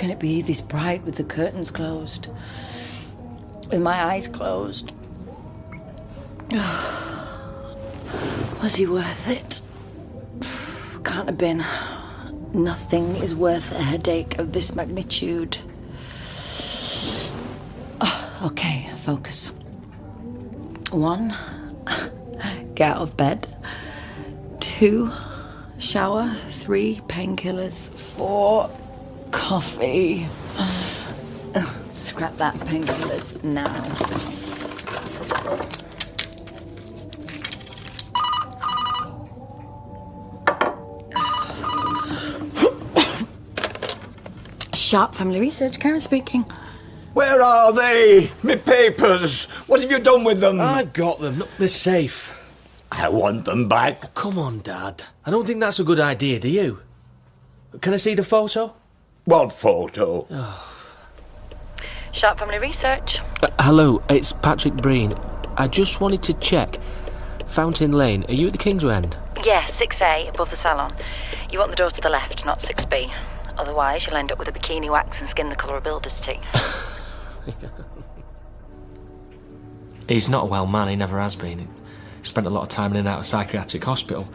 can it be this bright with the curtains closed? With my eyes closed? Was he worth it? Can't have been. Nothing is worth a headache of this magnitude. Okay, focus. 1, get out of bed. 2, shower. 3, painkillers. 4, coffee. Scrap that, painkillers now. Sharp Family Research, Karen speaking. Where are they? My papers. What have you done with them? I've got them. Look, they're safe. I want them back. Oh, come on, Dad. I don't think that's a good idea, do you? Can I see the photo? What photo? Sharp Family Research. Hello, it's Patrick Breen. I just wanted to check. Fountain Lane, are you at the Kingsway end? Yeah, 6A, above the salon. You want the door to the left, not 6B. Otherwise, you'll end up with a bikini wax and skin the colour of builder's tea. He's not a well man, he never has been. He spent a lot of time in and out of psychiatric hospital.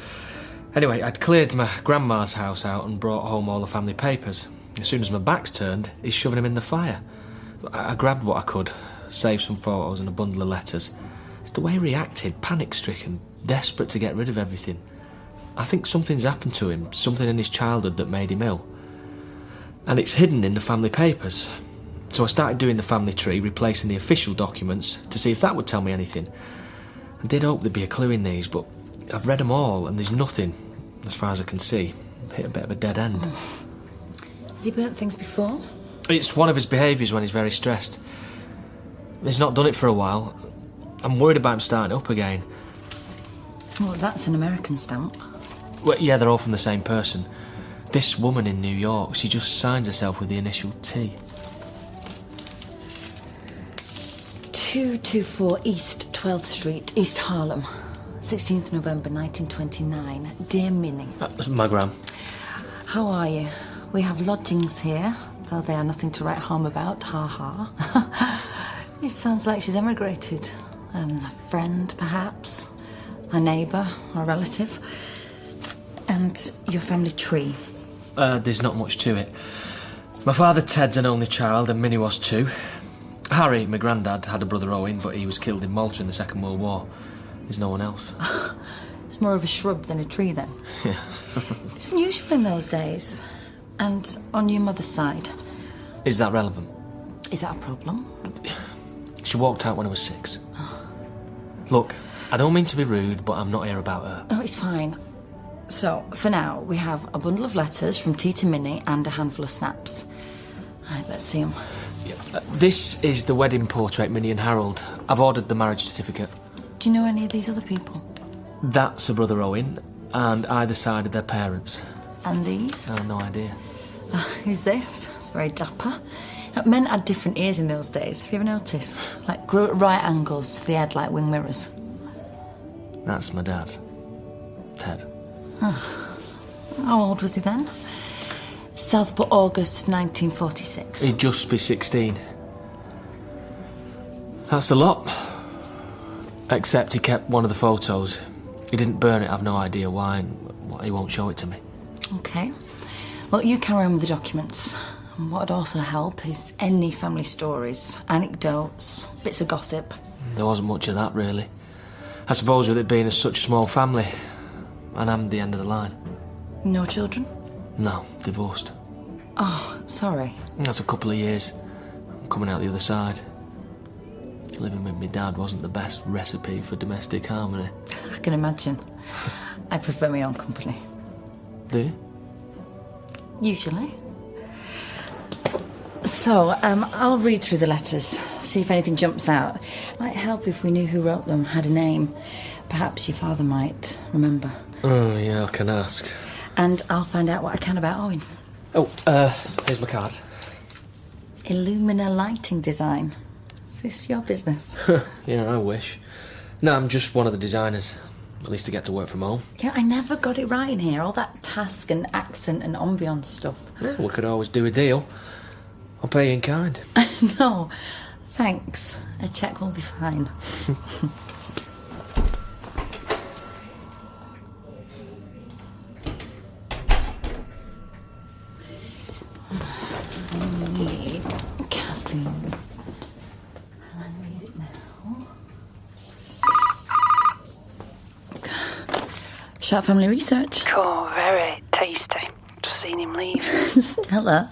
Anyway, I'd cleared my grandma's house out and brought home all the family papers. As soon as my back's turned, he's shoving them in the fire. I grabbed what I could, saved some photos and a bundle of letters. It's the way he reacted, panic-stricken, desperate to get rid of everything. I think something's happened to him, something in his childhood that made him ill. And it's hidden in the family papers. So I started doing the family tree, replacing the official documents, to see if that would tell me anything. I did hope there'd be a clue in these, but I've read them all, and there's nothing, as far as I can see. Hit a bit of a dead end. Has he burnt things before? It's one of his behaviours when he's very stressed. He's not done it for a while. I'm worried about him starting up again. Well, that's an American stamp. Well, yeah, they're all from the same person. This woman in New York, she just signs herself with the initial T. 224 East 12th Street, East Harlem. 16th November 1929. Dear Minnie. That's my gran. How are you? We have lodgings here, though they are nothing to write home about. Ha ha. It sounds like she's emigrated. A friend, perhaps. A neighbour, or a relative. And your family tree. There's not much to it. My father Ted's an only child, and Minnie was too. Harry, my granddad, had a brother Owen, but he was killed in Malta in the Second World War. There's no one else. It's more of a shrub than a tree, then. Yeah. It's unusual in those days. And on your mother's side. Is that relevant? Is that a problem? She walked out when I was 6. Look, I don't mean to be rude, but I'm not here about her. Oh, it's fine. So, for now, we have a bundle of letters from T to Minnie and a handful of snaps. Right, let's see them. Yeah. This is the wedding portrait, Minnie and Harold. I've ordered the marriage certificate. Do you know any of these other people? That's a brother Owen, and either side of their parents. And these? I have no idea. Who's this? It's very dapper. Men had different ears in those days. Have you ever noticed? Like, grew at right angles to the head like wing mirrors. That's my dad. Ted. How old was he then? Southport, August 1946. He'd just be 16. That's a lot. Except he kept one of the photos. He didn't burn it, I've no idea why, and he won't show it to me. OK. Well, you carry on with the documents. And what'd also help is any family stories, anecdotes, bits of gossip. There wasn't much of that, really. I suppose with it being such a small family, and I'm the end of the line. No children? No, divorced. Oh, sorry. That's a couple of years. I'm coming out the other side. Living with my dad wasn't the best recipe for domestic harmony. I can imagine. I prefer my own company. Do you? Usually. So, I'll read through the letters, see if anything jumps out. Might help if we knew who wrote them, had a name. Perhaps your father might remember. Oh, yeah, I can ask. And I'll find out what I can about Owen. Oh, here's my card. Illumina Lighting Design. Is this your business? Yeah, I wish. No, I'm just one of the designers. At least I get to work from home. Yeah, I never got it right in here. All that task and accent and ambience stuff. Yeah, we could always do a deal. I'll pay you in kind. No, thanks. A cheque will be fine. I need caffeine. And I need it now. Sharp Family Research. Oh, very tasty. Just seen him leave. Stella,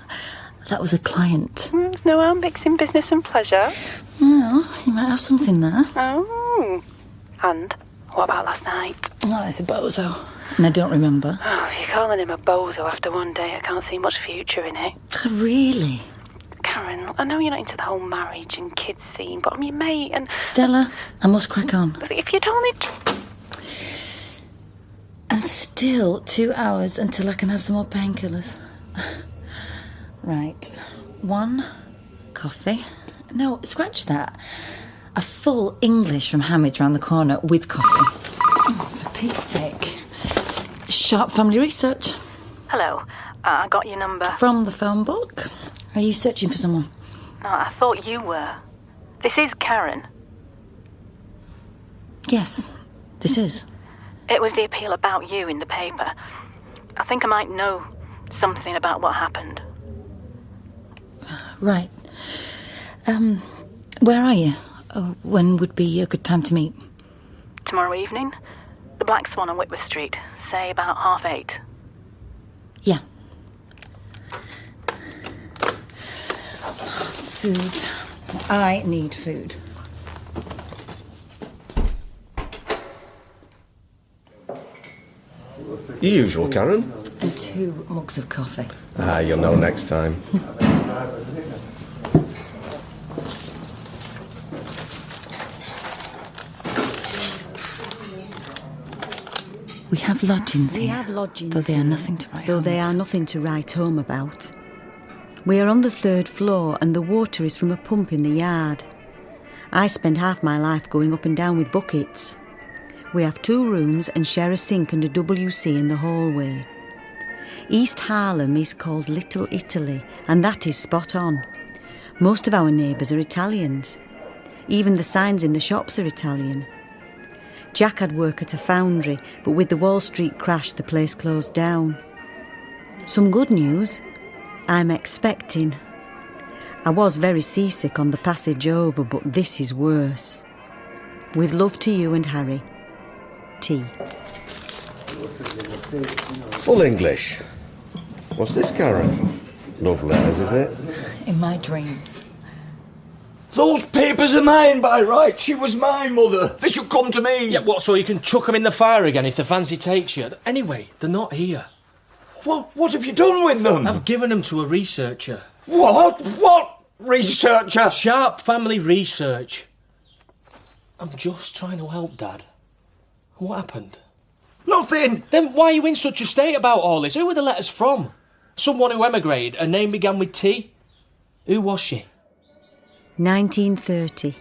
that was a client. There's no harm mixing business and pleasure. Well, you might have something there. Oh. And what about last night? Oh, it's a bozo. And I don't remember. Oh, if you're calling him a bozo after one day, I can't see much future in it. Really? Karen, I know you're not into the whole marriage and kids scene, but I'm your mate and... Stella, I must crack on. If you'd only... And still 2 hours until I can have some more painkillers. Right. 1 coffee. No, scratch that. A full English from Hamid's round the corner with coffee. Oh, for Pete's sake. Sharp Family Research. Hello, I got your number. From the phone book. Are you searching for someone? No, I thought you were. This is Karen. Yes, this is. It was the appeal about you in the paper. I think I might know something about what happened. Right. Where are you? When would be a good time to meet? Tomorrow evening? The Black Swan on Whitworth Street. Say about 8:30. Yeah. Food. I need food. Usual, Karen. And 2 mugs of coffee. You'll know next time. We have lodgings We here. have lodgings though they are here, nothing to write though home they are nothing to write home about. We are on the 3rd floor and the water is from a pump in the yard. I spend half my life going up and down with buckets. We have 2 rooms and share a sink and a WC in the hallway. East Harlem is called Little Italy, and that is spot on. Most of our neighbours are Italians. Even the signs in the shops are Italian. Jack had work at a foundry, but with the Wall Street crash, the place closed down. Some good news. I'm expecting. I was very seasick on the passage over, but this is worse. With love to you and Harry. T. Full English. What's this, Karen? Love letters, is it? in my dreams. Those papers are mine by right. She was my mother. They should come to me. Yeah, what, so you can chuck them in the fire again if the fancy takes you? Anyway, they're not here. What have you done with them? I've given them to a researcher. What? What researcher? Sharp Family Research. I'm just trying to help, Dad. What happened? Nothing. Then why are you in such a state about all this? Who were the letters from? Someone who emigrated, her name began with T? Who was she? 1930.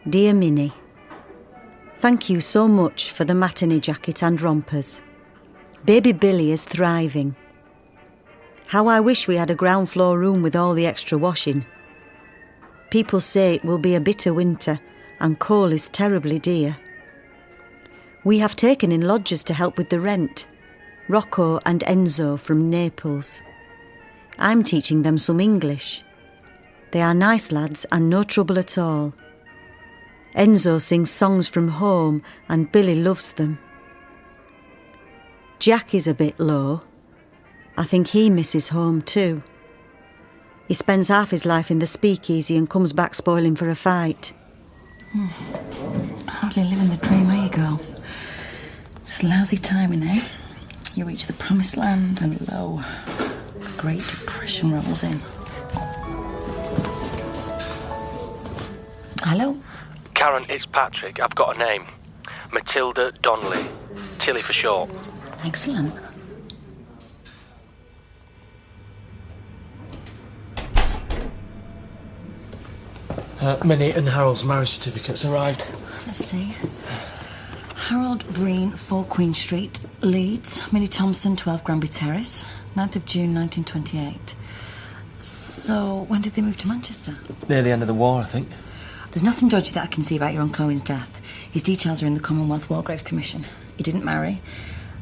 Dear Minnie, thank you so much for the matinee jacket and rompers. Baby Billy is thriving. How I wish we had a ground floor room with all the extra washing. People say it will be a bitter winter and coal is terribly dear. We have taken in lodgers to help with the rent, Rocco and Enzo from Naples. I'm teaching them some English. They are nice lads and no trouble at all. Enzo sings songs from home and Billy loves them. Jack is a bit low. I think he misses home too. He spends half his life in the speakeasy and comes back spoiling for a fight. Hardly living the dream, are you, girl? Just lousy timing, eh? You reach the promised land and lo, the Great Depression rolls in. Hello? Karen, it's Patrick. I've got a name. Matilda Donnelly. Tilly for short. Excellent. Minnie and Harold's marriage certificates arrived. Let's see. Harold Breen, 4 Queen Street, Leeds. Minnie Thompson, 12 Granby Terrace. 9th of June, 1928. So, when did they move to Manchester? Near the end of the war, I think. There's nothing dodgy that I can see about your Uncle Owen's death. His details are in the Commonwealth War Graves Commission. He didn't marry.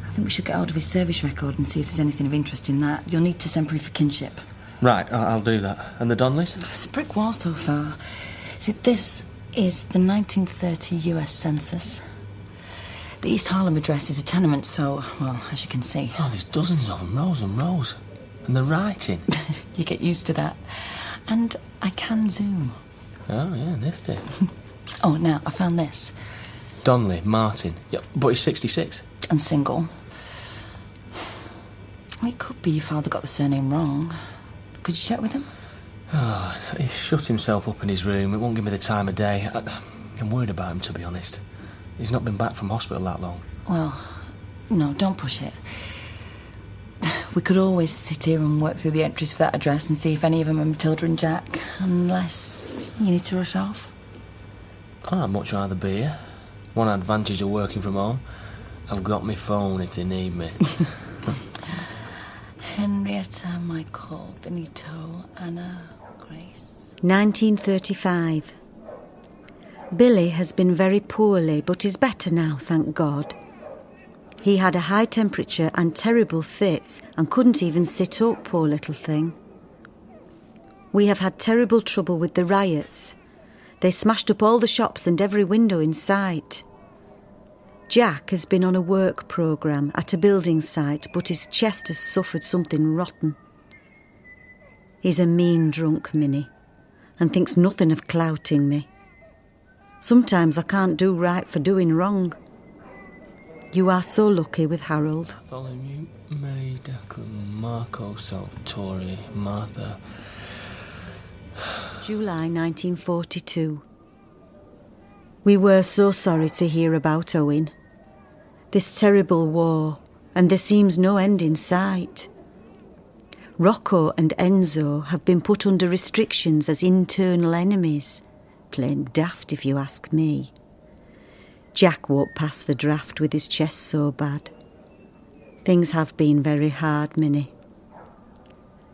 I think we should get hold of his service record and see if there's anything of interest in that. You'll need to send proof of kinship. Right, I'll do that. And the Donnellys? It's a brick wall so far. See, this is the 1930 US Census. The East Harlem address is a tenement, so, well, as you can see. Oh, there's dozens of them, rows and rows. And the writing. You get used to that. And I can zoom. Oh, yeah, nifty. Oh, now, I found this. Donnelly, Martin. Yeah, but he's 66. And single. It could be your father got the surname wrong. Could you check with him? Oh, he shut himself up in his room. It won't give me the time of day. I'm worried about him, to be honest. He's not been back from hospital that long. Well, no, don't push it. We could always sit here and work through the entries for that address and see if any of them are Matilda and Jack, unless you need to rush off. I'd much rather be here. One advantage of working from home, I've got my phone if they need me. Henrietta, Michael, Benito, Anna, Grace. 1935. Billy has been very poorly, but is better now, thank God. He had a high temperature and terrible fits and couldn't even sit up, poor little thing. We have had terrible trouble with the riots. They smashed up all the shops and every window in sight. Jack has been on a work programme at a building site, but his chest has suffered something rotten. He's a mean drunk, Minnie, and thinks nothing of clouting me. Sometimes I can't do right for doing wrong. You are so lucky with Harold. Bartholomew, May, Declan, Marco, Salvatore, Martha. July 1942. We were so sorry to hear about Owen. This terrible war, and there seems no end in sight. Rocco and Enzo have been put under restrictions as internal enemies. Plain daft if you ask me. Jack won't pass the draft with his chest so bad. Things have been very hard, Minnie.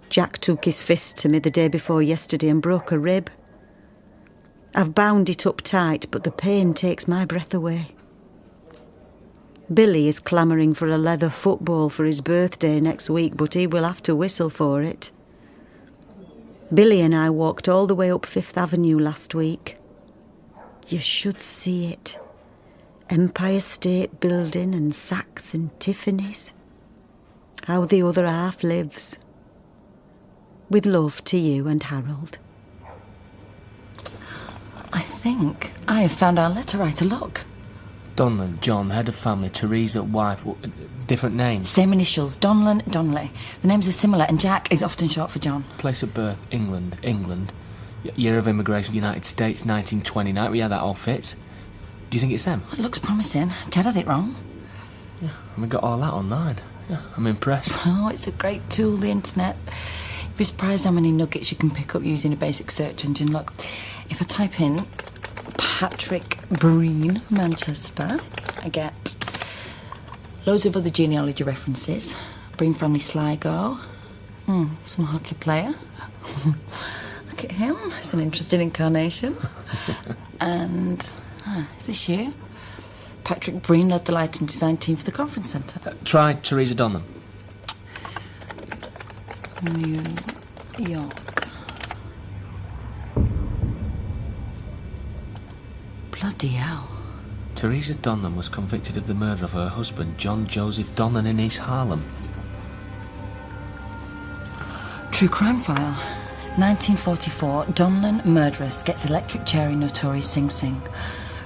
Jack took his fist to me the day before yesterday and broke a rib. I've bound it up tight, but the pain takes my breath away. Billy is clamouring for a leather football for his birthday next week, but he will have to whistle for it. Billy and I walked all the way up Fifth Avenue last week. You should see it. Empire State Building and Saks and Tiffany's. How the other half lives. With love to you and Harold. I think I have found our letter writer. Look. Donlan, John, head of family, Teresa, wife, different names. Same initials, Donlan, Donnelly. The names are similar and Jack is often short for John. Place of birth, England. Year of immigration, United States, 1929. Yeah, that all fits. Do you think it's them? It looks promising. Ted had it wrong. Yeah, and we got all that online. Yeah, I'm impressed. Oh, it's a great tool, the internet. You'd be surprised how many nuggets you can pick up using a basic search engine. Look, if I type in Patrick Breen, Manchester, I get loads of other genealogy references. Breen family Sligo. Some hockey player. Look at him. It's an interesting incarnation. And... is this you? Patrick Breen led the light and design team for the conference centre. Try Teresa Donham. New York. Bloody hell. Teresa Donham was convicted of the murder of her husband, John Joseph Donlan, in East Harlem. True crime file. 1944, Donlan, murderess, gets electric chair in notorious Sing Sing.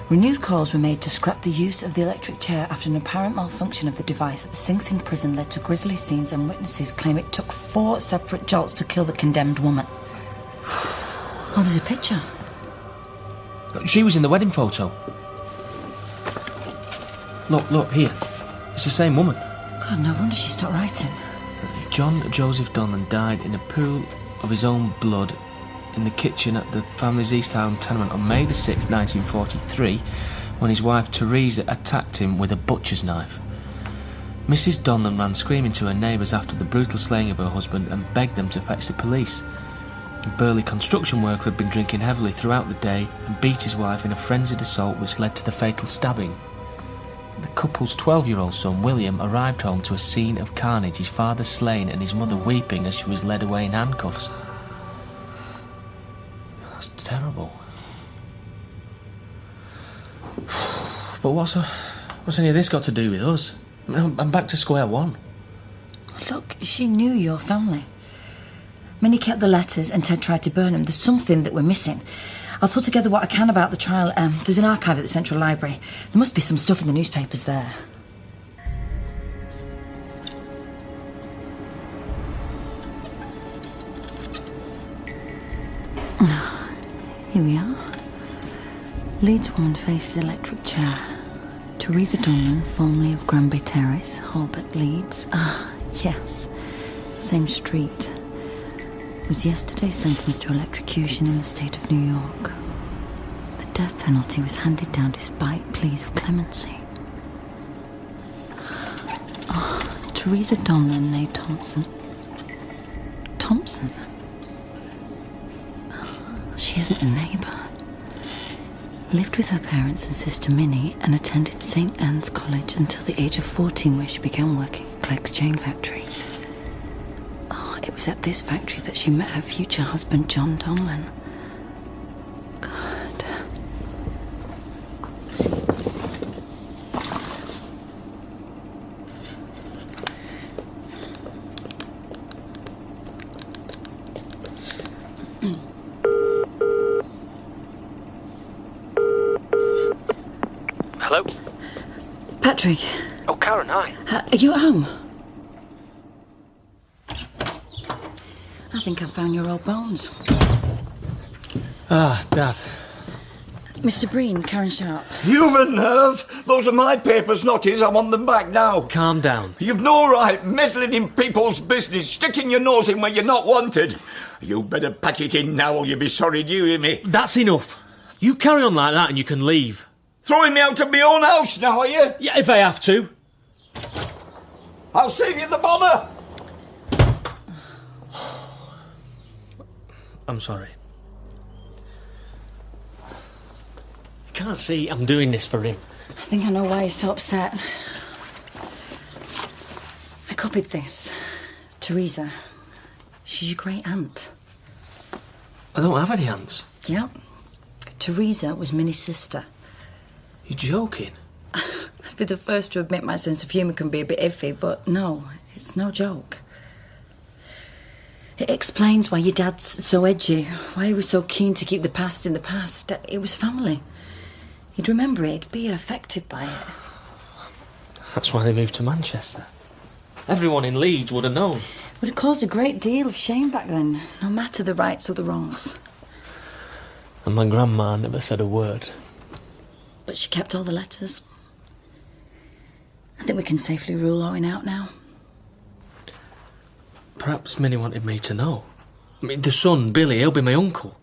Renewed calls were made to scrap the use of the electric chair after an apparent malfunction of the device at the Sing Sing prison led to grisly scenes, and witnesses claim it took 4 separate jolts to kill the condemned woman. Oh, there's a picture. She was in the wedding photo. Look, here. It's the same woman. God, no wonder she stopped writing. John Joseph Donlan died in a pool of his own blood in the kitchen at the family's East Harlem tenement on May the 6th, 1943, when his wife Teresa attacked him with a butcher's knife. Mrs. Donlan ran screaming to her neighbours after the brutal slaying of her husband and begged them to fetch the police. A burly construction worker had been drinking heavily throughout the day and beat his wife in a frenzied assault which led to the fatal stabbing. The couple's 12-year-old son, William, arrived home to a scene of carnage, his father slain and his mother weeping as she was led away in handcuffs. That's terrible. But what's any of this got to do with us? I mean, I'm back to square one. Look, she knew your family. Minnie kept the letters and Ted tried to burn them. There's something that we're missing. I'll put together what I can about the trial. There's an archive at the Central Library. There must be some stuff in the newspapers there. Here we are. Leeds woman faces electric chair. Teresa Donlan, formerly of Granby Terrace, Holbeck, Leeds. Ah, yes. Same street. Was yesterday sentenced to electrocution in the state of New York. The death penalty was handed down despite pleas of clemency. Oh, Teresa Donlan, née Thompson. Thompson? She isn't a neighbour. Lived with her parents and sister Minnie and attended St. Anne's College until the age of 14, where she began working at Clegg's chain factory. It was at this factory that she met her future husband, John Donlan. God. Hello? Patrick, Oh, Karen, hi. are you at home? I think I found your old bones. Ah, Dad. Mr. Breen, Karen Sharp. You've a nerve. Those are my papers, not his. I want them back now. Calm down. You've no right meddling in people's business, sticking your nose in where you're not wanted. You better pack it in now or you'll be sorry, do you hear me? That's enough. You carry on like that and you can leave. Throwing me out of my own house now, are you? Yeah, if I have to. I'll save you the bother. I'm sorry. You can't see I'm doing this for him. I think I know why he's so upset. I copied this. Teresa. She's your great aunt. I don't have any aunts. Yeah. Teresa was Minnie's sister. You're joking? I'd be the first to admit my sense of humour can be a bit iffy, but no, it's no joke. It explains why your dad's so edgy, why he was so keen to keep the past in the past. It was family. He'd remember it, be affected by it. That's why they moved to Manchester. Everyone in Leeds would have known. It would have caused a great deal of shame back then, no matter the rights or the wrongs. And my grandma never said a word. But she kept all the letters. I think we can safely rule Owen out now. Perhaps Minnie wanted me to know. I mean, the son, Billy, he'll be my uncle.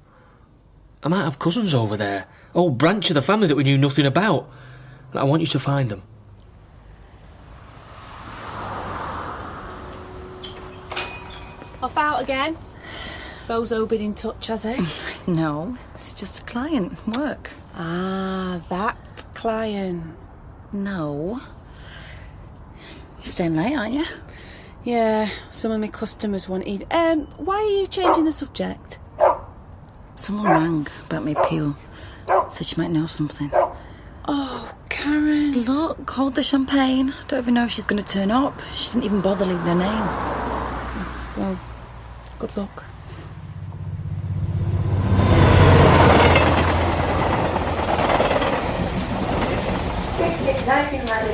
I might have cousins over there. Old branch of the family that we knew nothing about. I want you to find them. Off out again? Bozo been in touch, has he? No, it's just a client. Work. Ah, that client. No. You're staying late, aren't you? Yeah, some of my customers want even... why are you changing the subject? Someone rang about my appeal. Said she might know something. Oh, Karen. Look, hold the champagne. Don't even know if she's going to turn up. She didn't even bother leaving her name. Well, good luck.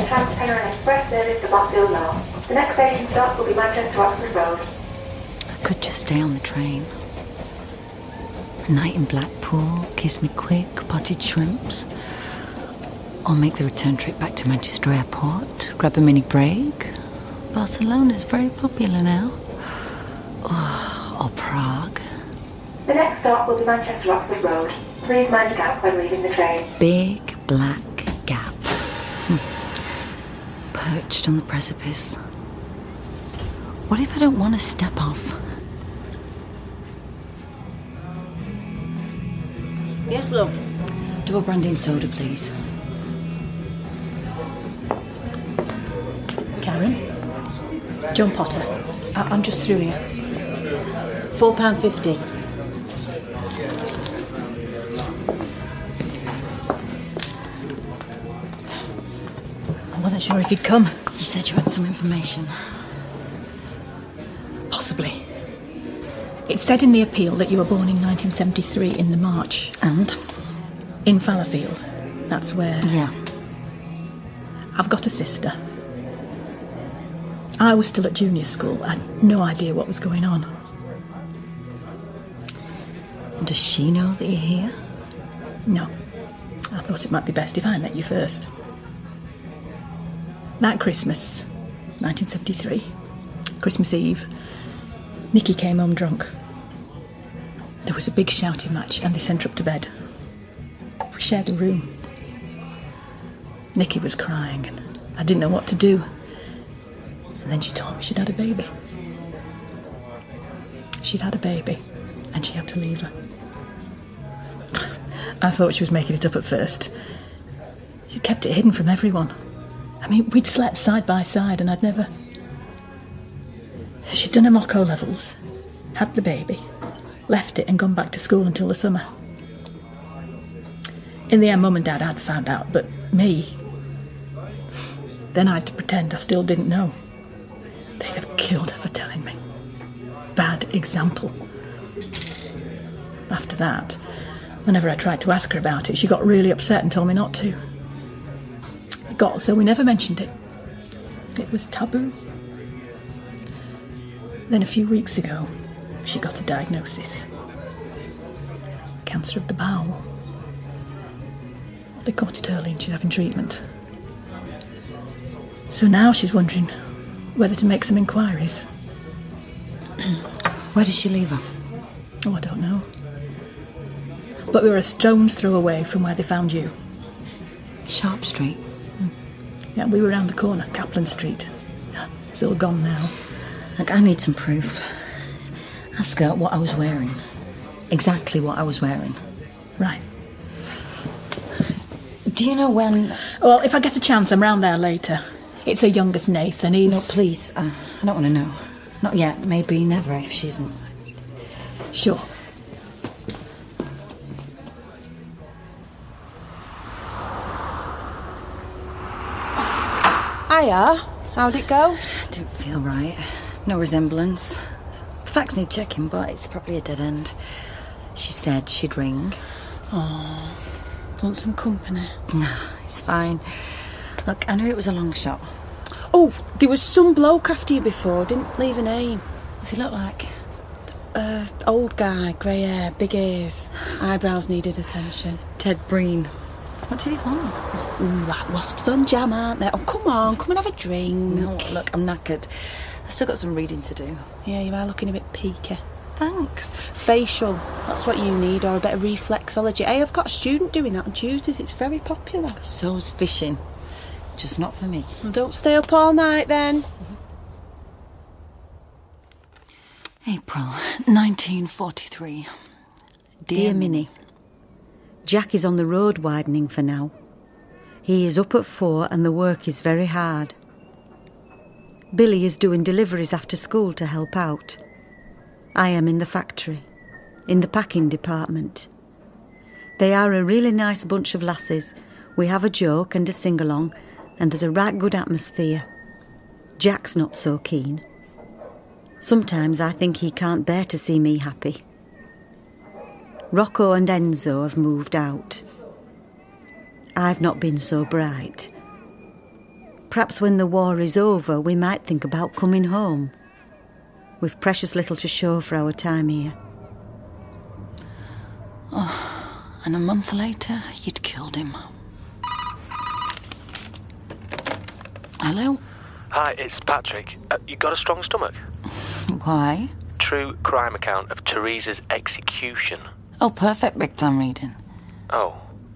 Transpayre and Express service to Botfield now. The next station stop will be Manchester Oxford Road. I could just stay on the train. A night in Blackpool, kiss me quick, potted shrimps. Or make the return trip back to Manchester Airport, grab a mini break. Barcelona's very popular now. Oh, or Prague. The next stop will be Manchester Oxford Road. Please mind the gap when leaving the train. Big black gap. Perched on the precipice. What if I don't want to step off? Yes, love. Double brandy and soda, please. Karen? John Potter. I'm just through here. £4.50. I wasn't sure if you'd come. You said you had some information. Possibly. It said in the appeal that you were born in 1973 in the March. And? In Fallowfield. That's where... Yeah. I've got a sister. I was still at junior school. I had no idea what was going on. And does she know that you're here? No. I thought it might be best if I met you first. That Christmas, 1973, Christmas Eve, Nicky came home drunk. There was a big shouting match and they sent her up to bed. We shared a room. Nicky was crying and I didn't know what to do. And then she told me she'd had a baby. She'd had a baby and she had to leave her. I thought she was making it up at first. She kept it hidden from everyone. I mean, we'd slept side by side and I'd never... She'd done her mock O-levels, had the baby, left it and gone back to school until the summer. In the end, Mum and Dad had found out, but me... Then I had to pretend I still didn't know. They'd have killed her for telling me. Bad example. After that, whenever I tried to ask her about it, she got really upset and told me not to. It got so we never mentioned it. It was taboo. Then a few weeks ago, she got a diagnosis. Cancer of the bowel. They caught it early and she's having treatment. So now she's wondering whether to make some inquiries. Where did she leave her? Oh, I don't know. But we were a stone's throw away from where they found you. Sharp Street. Yeah, we were round the corner, Kaplan Street. It's all gone now. Look, I need some proof. Ask her what I was wearing. Exactly what I was wearing. Right. Do you know when... Well, if I get a chance, I'm round there later. It's her youngest, Nathan. He's... No, please. I don't want to know. Not yet. Maybe never if she isn't. Sure. Hiya. How'd it go? Didn't feel right. No resemblance. The facts need checking, but it's probably a dead end. She said she'd ring. Oh, want some company? Nah, it's fine. Look, I knew it was a long shot. Oh, there was some bloke after you before. Didn't leave a name. What's he look like? Old guy, grey hair, big ears. Eyebrows needed attention. Ted Breen. What did he want? Ooh, like wasps on jam, aren't they? Oh, come on, come and have a drink. No, look, I'm knackered. I've still got some reading to do. Yeah, you are looking a bit peaky. Thanks. Facial, that's what you need, or a bit of reflexology. Hey, I've got a student doing that on Tuesdays. It's very popular. So's fishing. Just not for me. Well, don't stay up all night then. April 1943. Dear Minnie, Jack is on the road widening for now. He is up at 4 and the work is very hard. Billy is doing deliveries after school to help out. I am in the factory, in the packing department. They are a really nice bunch of lasses. We have a joke and a sing-along, and there's a right good atmosphere. Jack's not so keen. Sometimes I think he can't bear to see me happy. Rocco and Enzo have moved out. I've not been so bright. Perhaps when the war is over, we might think about coming home. We've precious little to show for our time here. Oh, and a month later, you'd killed him. Hello? Hi, it's Patrick. You got a strong stomach? Why? True crime account of Teresa's execution. Oh, perfect big time reading. Oh,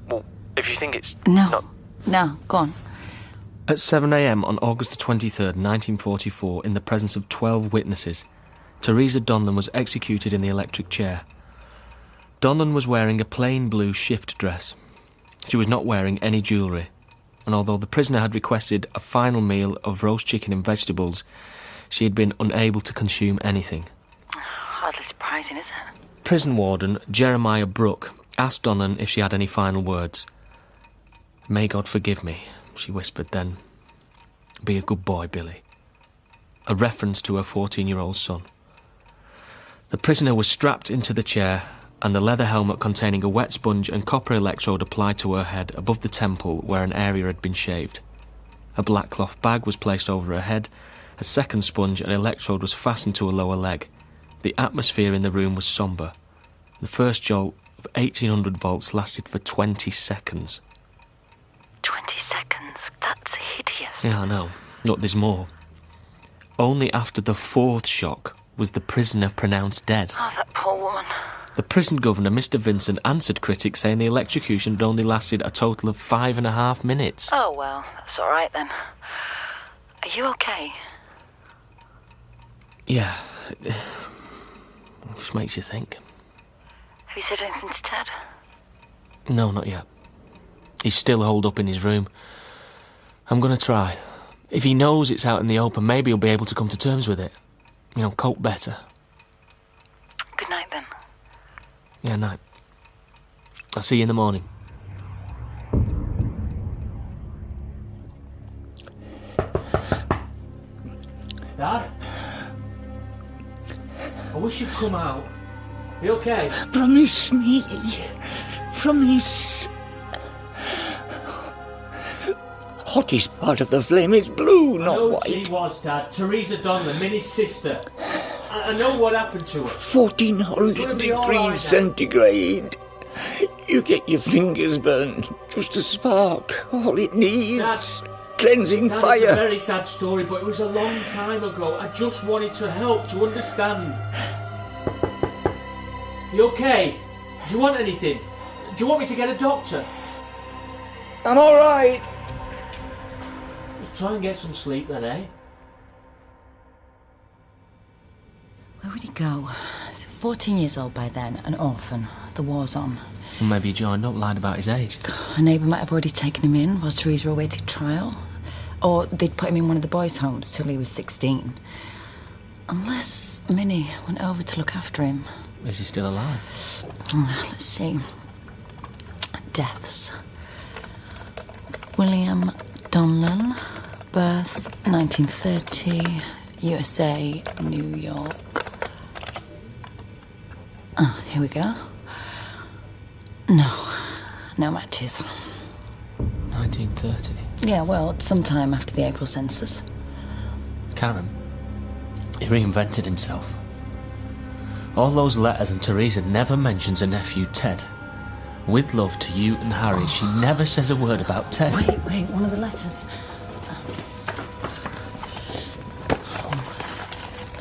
well, if you think it's No, go on. At 7 a.m. on August the 23rd, 1944, in the presence of 12 witnesses, Teresa Donlan was executed in the electric chair. Donnan was wearing a plain blue shift dress. She was not wearing any jewellery, and although the prisoner had requested a final meal of roast chicken and vegetables, she had been unable to consume anything. Hardly surprising, is it? Prison warden Jeremiah Brooke asked Donnan if she had any final words. "May God forgive me," she whispered then. "Be a good boy, Billy." A reference to her 14-year-old son. The prisoner was strapped into the chair, and the leather helmet containing a wet sponge and copper electrode applied to her head above the temple where an area had been shaved. A black cloth bag was placed over her head. A second sponge and electrode was fastened to her lower leg. The atmosphere in the room was sombre. The first jolt of 1800 volts lasted for 20 seconds. 20 seconds? That's hideous. Yeah, I know. Look, there's more. Only after the fourth shock was the prisoner pronounced dead. Oh, that poor woman. The prison governor, Mr. Vincent, answered critics saying the electrocution had only lasted a total of 5.5 minutes. Oh, well, that's all right then. Are you okay? Yeah. It just makes you think. Have you said anything to Ted? No, not yet. He's still holed up in his room. I'm going to try. If he knows it's out in the open, maybe he'll be able to come to terms with it. You know, cope better. Good night, then. Yeah, night. I'll see you in the morning. Dad? I wish you'd come out. You okay? Promise me. Promise. Hottest part of the flame is blue, not I know white. she was, Dad. Teresa Donlan, Minnie's sister. I know what happened to her. 1400 be all right, degrees Dad. centigrade. You get your fingers burned. Just a spark. All it needs. Dad. Cleansing Dad, fire. it's a very sad story, but it was a long time ago. I just wanted to help, to understand. You okay? Do you want anything? Do you want me to get a doctor? I'm all right. Just try and get some sleep then, eh? Where would he go? He's 14 years old by then, an orphan. The war's on. Well, maybe he joined up, lied about his age. A neighbour might have already taken him in while Teresa awaited trial. Or they'd put him in one of the boys' homes till he was 16. Unless Minnie went over to look after him. Is he still alive? Let's see. Deaths. William Donlan, birth 1930, USA, New York. Here we go. No matches. 1930. Yeah, well, sometime after the April census. Karen. He reinvented himself. All those letters and Teresa never mentions her nephew Ted. With love to you and Harry, she never says a word about Ted. Wait, one of the letters.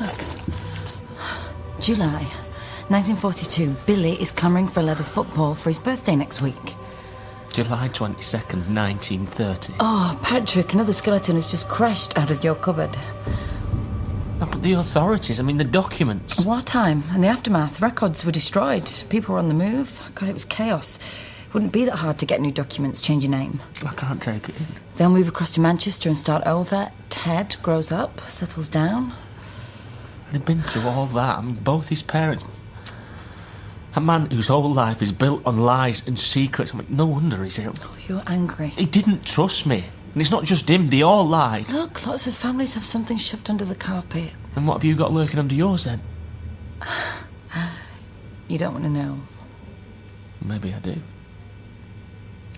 Look. July 1942. Billy is clamouring for a leather football for his birthday next week. July 22nd, 1930. Oh, Patrick, another skeleton has just crashed out of your cupboard. Oh, but the authorities, the documents. Wartime and the aftermath. Records were destroyed. People were on the move. God, it was chaos. It wouldn't be that hard to get new documents, change your name. I can't take it in. They'll move across to Manchester and start over. Ted grows up, settles down. They've been through all that. Both his parents. A man whose whole life is built on lies and secrets. No wonder he's ill. Oh, you're angry. He didn't trust me. And it's not just him, they all lied. Look, lots of families have something shoved under the carpet. And what have you got lurking under yours then? You don't want to know. Maybe I do.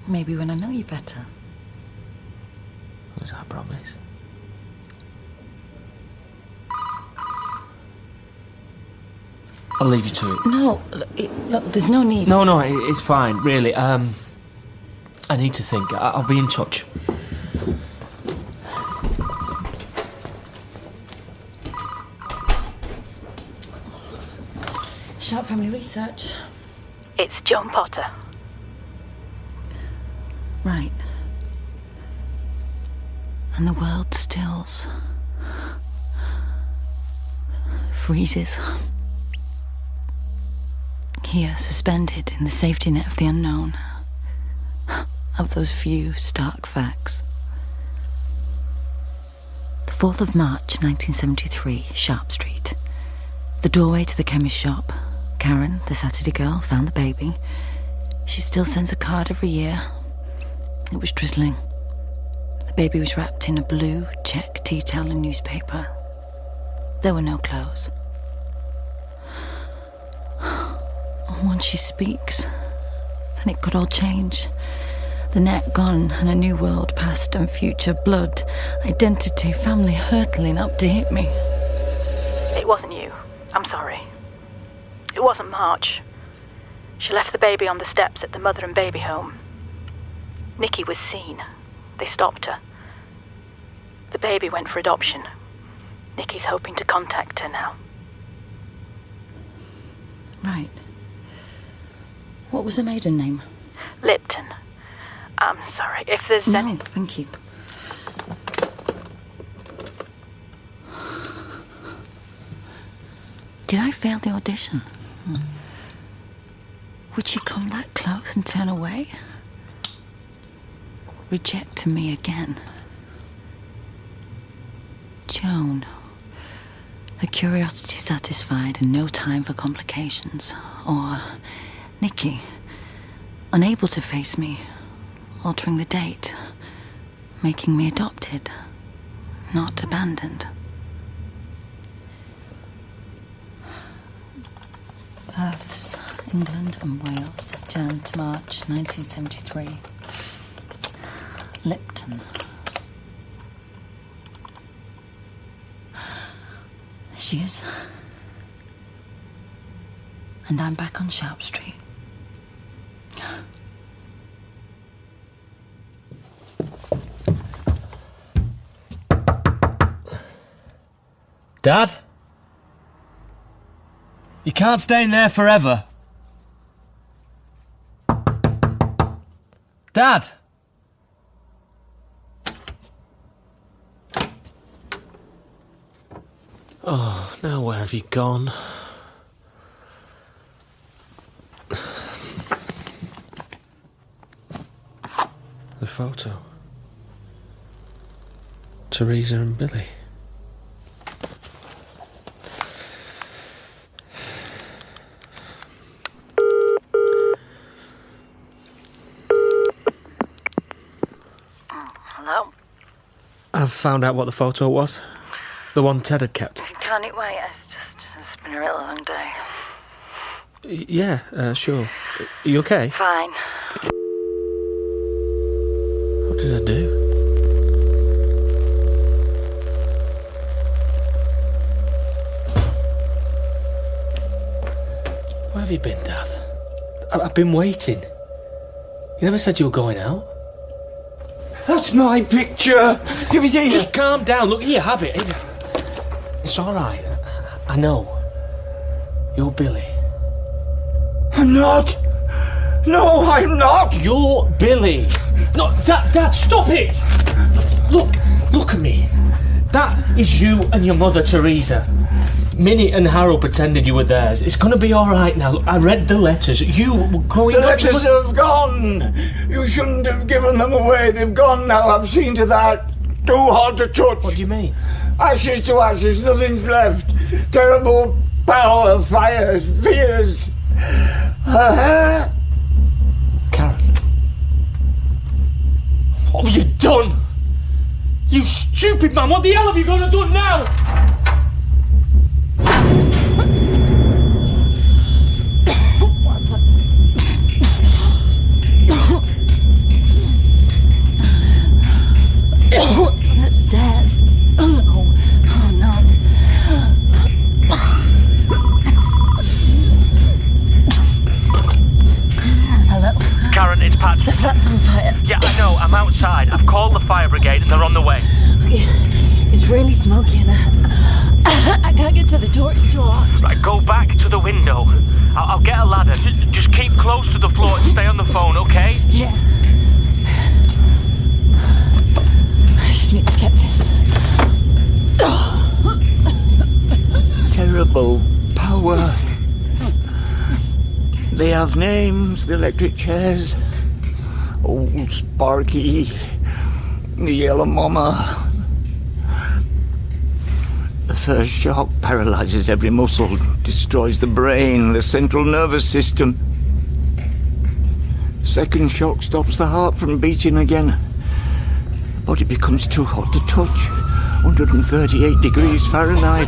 Maybe when I know you better. Was that a promise? I'll leave you to it. No, look, there's no need. No, it's fine, really. I need to think. I'll be in touch. Sharp Family Research. It's John Potter. Right. And the world stills. Freezes. here, suspended in the safety net of the unknown. Of those few stark facts. The 4th of March, 1973, Sharp Street. The doorway to the chemist shop. Karen, the Saturday girl, found the baby. She still sends a card every year. It was drizzling. The baby was wrapped in a blue check tea towel and newspaper. There were no clothes. Once she speaks, then it could all change. The net gone and a new world, past and future, blood, identity, family hurtling up to hit me. It wasn't you. I'm sorry. It wasn't March. She left the baby on the steps at the mother and baby home. Nikki was seen. They stopped her. The baby went for adoption. Nikki's hoping to contact her now. Right. What was the maiden name? Lipton. I'm sorry, if there's No, any... thank you. Did I fail the audition? Would she come that close and turn away? Reject me again? Joan. Her curiosity satisfied and no time for complications. Or Nikki, unable to face me, altering the date, making me adopted, not abandoned. Births, England and Wales, Jan to March 1973. Lipton. There she is. And I'm back on Sharp Street. Dad? You can't stay in there forever. Dad? Oh, now where have you gone? The photo. Teresa and Billy. Hello? I've found out what the photo was. The one Ted had kept. Can't it wait? It's been a really long day. Yeah, sure. Are you okay? Fine. What did I do? Where have you been, Dad? I've been waiting. You never said you were going out. That's my picture. Give it here. Just calm down. Look, here, have it. It's all right. I know. You're Billy. I'm not. No, I'm not. You're Billy. No, Dad, stop it. Look at me. That is you and your mother, Teresa. Minnie and Harold pretended you were theirs. It's going to be all right now. Look, I read the letters. You were growing up... The letters have gone. You shouldn't have given them away. They've gone now. I've seen to that. Too hard to touch. What do you mean? Ashes to ashes. Nothing's left. Terrible power, fires, fears. Karen. What have you done? You stupid man. What the hell have you got to do now? What's on the stairs? Oh no. Oh no. Hello? Karen, it's Pat. The flat's on fire. Yeah, I know. I'm outside. I've called the fire brigade and they're on the way. It's really smoky and I can't get to the door. It's too hot. Right, go back to the window. I'll get a ladder. Just keep close to the floor and stay on the phone, okay? Yeah. I just need to get this. Terrible power. They have names, the electric chairs. Old Sparky, the Yellow Mama. The first shock paralyzes every muscle, destroys the brain, the central nervous system. The second shock stops the heart from beating again. The body becomes too hot to touch. 138 degrees Fahrenheit.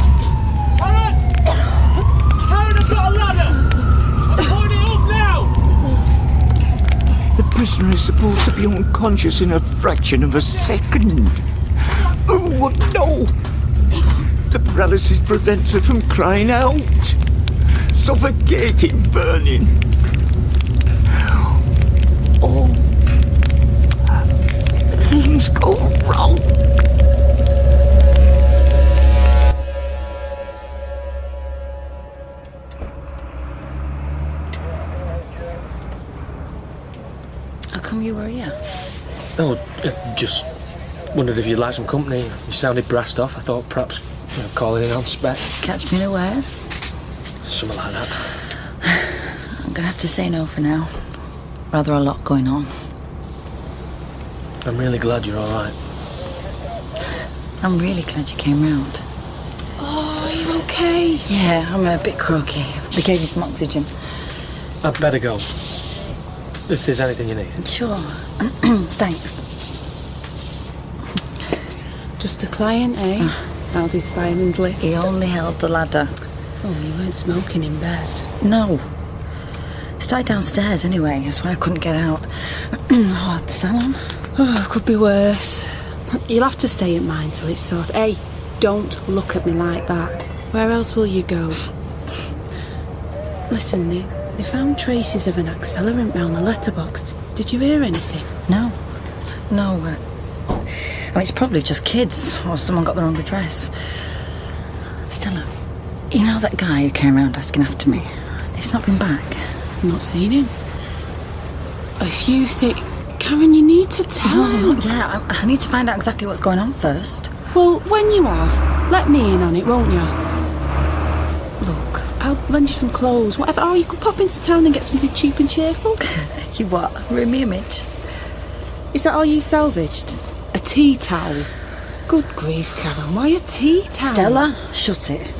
Karen! Karen, I've got a ladder! I'm holding it up now! The prisoner is supposed to be unconscious in a fraction of a second. Who would know? The paralysis prevents her from crying out. Suffocating, burning. Oh, things go wrong. How come you were here? Oh, just wondered if you'd like some company. You sounded brassed off. I thought perhaps calling in on spec. Catch me unawares? Something like that. I'm gonna have to say no for now. Rather a lot going on. I'm really glad you're all right. I'm really glad you came round. Oh, are you okay? Yeah, I'm a bit croaky. They gave you some oxygen. I'd better go. If there's anything you need. Sure. Thanks. Just a client, eh? How's his fireman's lick? He only held the ladder. Oh, you weren't smoking in bed. No. Started downstairs anyway, that's why I couldn't get out. Oh, the salon? Oh, could be worse. You'll have to stay at mine till it's sorted. Hey, don't look at me like that. Where else will you go? Listen, they found traces of an accelerant round the letterbox. Did you hear anything? No. No, I mean, it's probably just kids, or someone got the wrong address. Stella, you know that guy who came round asking after me? He's not been back. I've not seen him. If you think... Karen, you need to tell him. Yeah, I need to find out exactly what's going on first. Well, when you have, let me in on it, won't you? Look, I'll lend you some clothes, whatever. Oh, you could pop into town and get something cheap and cheerful. You what? Ruin me image? Is that all you salvaged? A tea towel? Good grief, Karen, why a tea towel? Stella, shut it.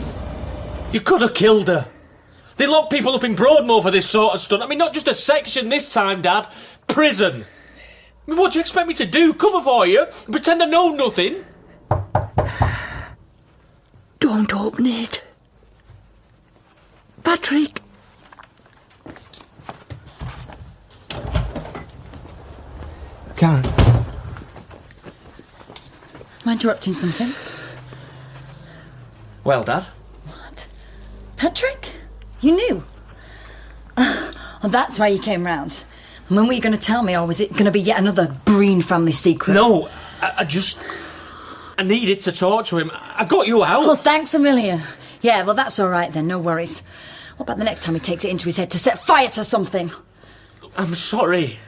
You could have killed her. They lock people up in Broadmoor for this sort of stunt. I mean, not just a section this time, Dad. Prison. I mean, what do you expect me to do? Cover for you? Pretend I know nothing? Don't open it. Patrick. Karen. Am I interrupting something? Well, Dad. What? Patrick? You knew? Oh, that's why you came round. And when were you going to tell me, or was it going to be yet another Breen family secret? No, I needed to talk to him. I got you out. Oh, thanks a million. Yeah, well, that's all right then, no worries. What about the next time he takes it into his head to set fire to something? I'm sorry.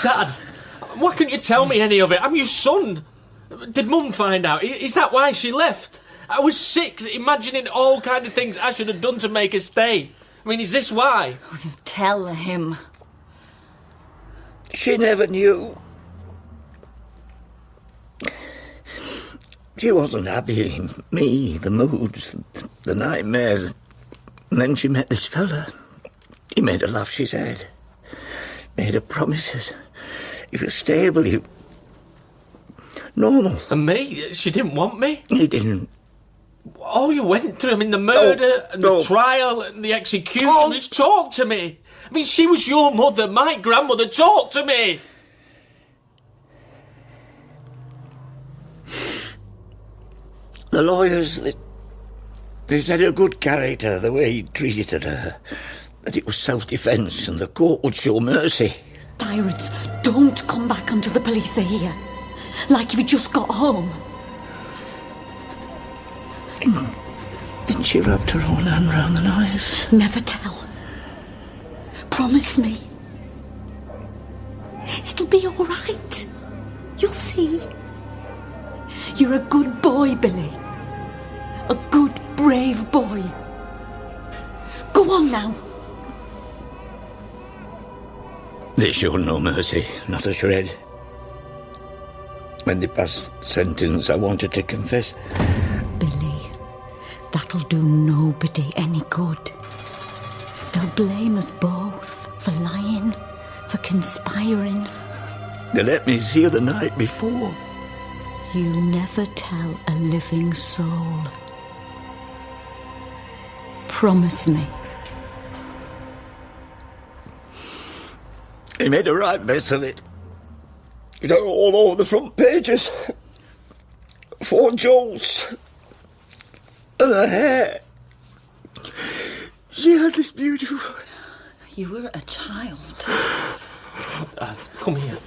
Dad, why couldn't you tell me any of it? I'm your son. Did Mum find out? Is that why she left? I was 6, imagining all kind of things I should have done to make her stay. I mean, is this why? Tell him. She never knew. She wasn't happy. Me, the moods, the nightmares. And then she met this fella. He made her laugh, she said. Made her promises. He was stable, he... normal. And me? She didn't want me? He didn't. All you went through, I mean, the murder and the trial and the execution. Just talk to me. I mean, she was your mother, my grandmother. Talk to me. The lawyers, they said her good character, the way he treated her, that it was self-defence and the court would show mercy. Tyrants, don't come back until the police are here. Like you just got home. Didn't she wrap her own hand round the knife? Never tell. Promise me. It'll be all right. You'll see. You're a good boy, Billy. A good, brave boy. Go on now. They showed no mercy, not a shred. When they passed sentence, I wanted to confess. Billy, that'll do nobody any good. They'll blame us both for lying, for conspiring. They let me see her the night before. You never tell a living soul. Promise me. He made a right mess of it. You know, all over the front pages. 4 jolts. And her hair. She had this beautiful... You were a child. Come here.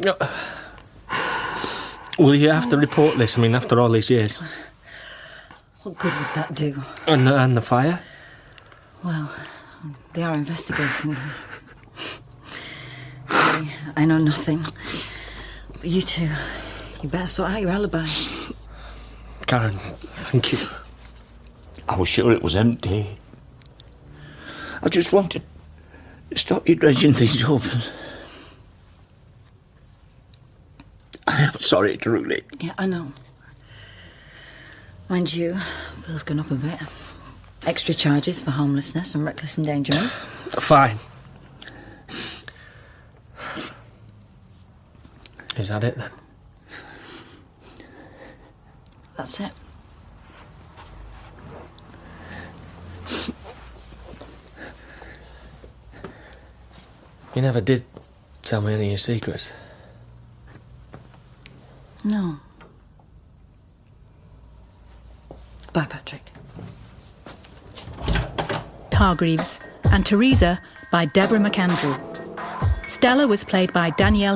No. Will you have to report this? I mean, after all these years. What good would that do? And the fire? Well, they are investigating. I know nothing. But you two, you better sort out your alibi. Karen, thank you. I was sure it was empty. I just wanted to stop you dredging things up. I'm sorry, truly. Yeah, I know. Mind you, bill's gone up a bit. Extra charges for harmlessness and reckless endangerment. Fine. Is that it then? That's it. You never did tell me any of your secrets. No. Bye, Patrick. Hargreaves, and Teresa by Deborah McAndrew. Stella was played by Danielle